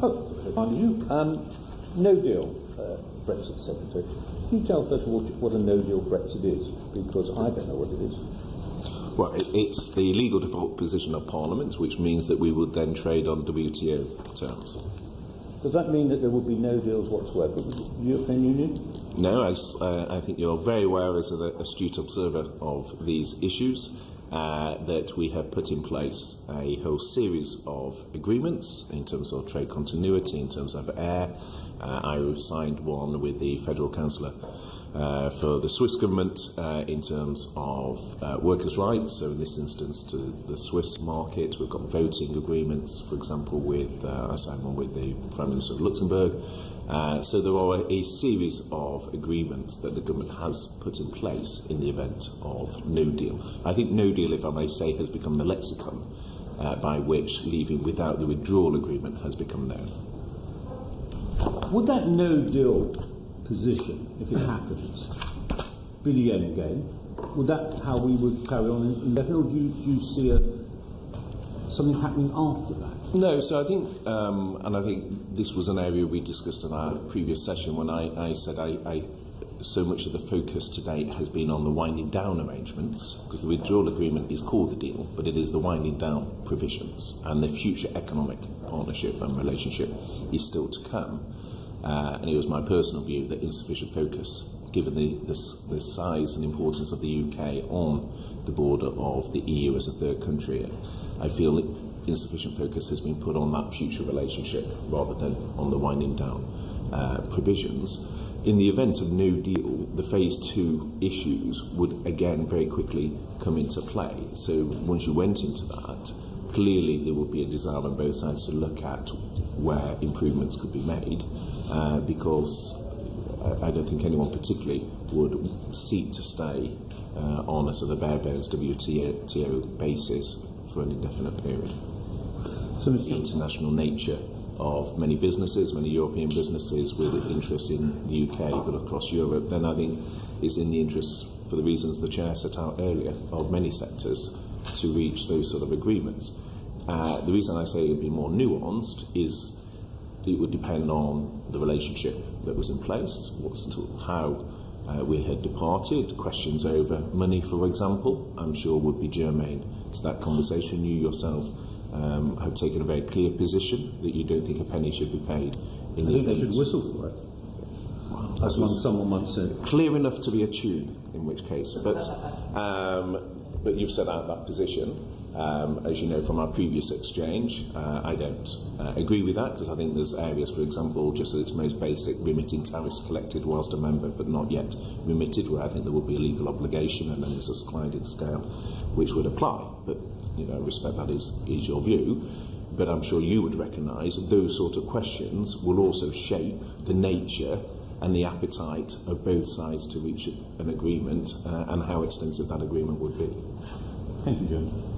On you. No deal, Brexit Secretary. Can you tell first of all what a no deal Brexit is? Because I don't know what it is. Well, it's the legal default position of Parliament, which means that we would then trade on WTO terms. Does that mean that there would be no deals whatsoever with the European Union? No, as I think you're very aware as an astute observer of these issues, that we have put in place a whole series of agreements in terms of trade continuity, in terms of air. I signed one with the Federal Councillor for the Swiss government in terms of workers' rights, so in this instance to the Swiss market. We've got voting agreements, for example, with I signed one with the Prime Minister of Luxembourg. So there are a series of agreements that the government has put in place in the event of no deal. I think no deal, if I may say, has become the lexicon by which leaving without the withdrawal agreement has become known. Would that no deal position, if it happens, be the end game? Would that how we would carry on indefinitely, or do you see something happening after that? No, so I think, and I think this was an area we discussed in our previous session when I said so much of the focus to date has been on the winding down arrangements, because the withdrawal agreement is called the deal, but it is the winding down provisions, and the future economic partnership and relationship is still to come. And it was my personal view that insufficient focus, given the size and importance of the UK on the border of the EU as a third country, I feel that insufficient focus has been put on that future relationship rather than on the winding down provisions. In the event of no deal, the phase 2 issues would again very quickly come into play. So once you went into that, clearly there would be a desire on both sides to look at where improvements could be made, because I don't think anyone particularly would seek to stay on a sort of bare bones WTO basis for an indefinite period. So the international nature of many businesses, many European businesses with interest in the UK but across Europe, then I think it's in the interest, for the reasons the Chair set out earlier, of many sectors to reach those sort of agreements. The reason I say it would be more nuanced is it would depend on the relationship that was in place, how we had departed. Questions over money, for example, I'm sure would be germane to that conversation. You yourself have taken a very clear position that you don't think a penny should be paid. I think they should whistle for it. Well, as someone once said. Clear enough to be a tune, in which case. But you've set out that position. As you know from our previous exchange, I don't agree with that, because I think there's areas, for example, just at its most basic, remitting tariffs collected whilst a member but not yet remitted, where I think there would be a legal obligation, and then there's a sliding scale which would apply. But I respect that is your view. But I'm sure you would recognise those sort of questions will also shape the nature and the appetite of both sides to reach an agreement, and how extensive that agreement would be. Thank you, John.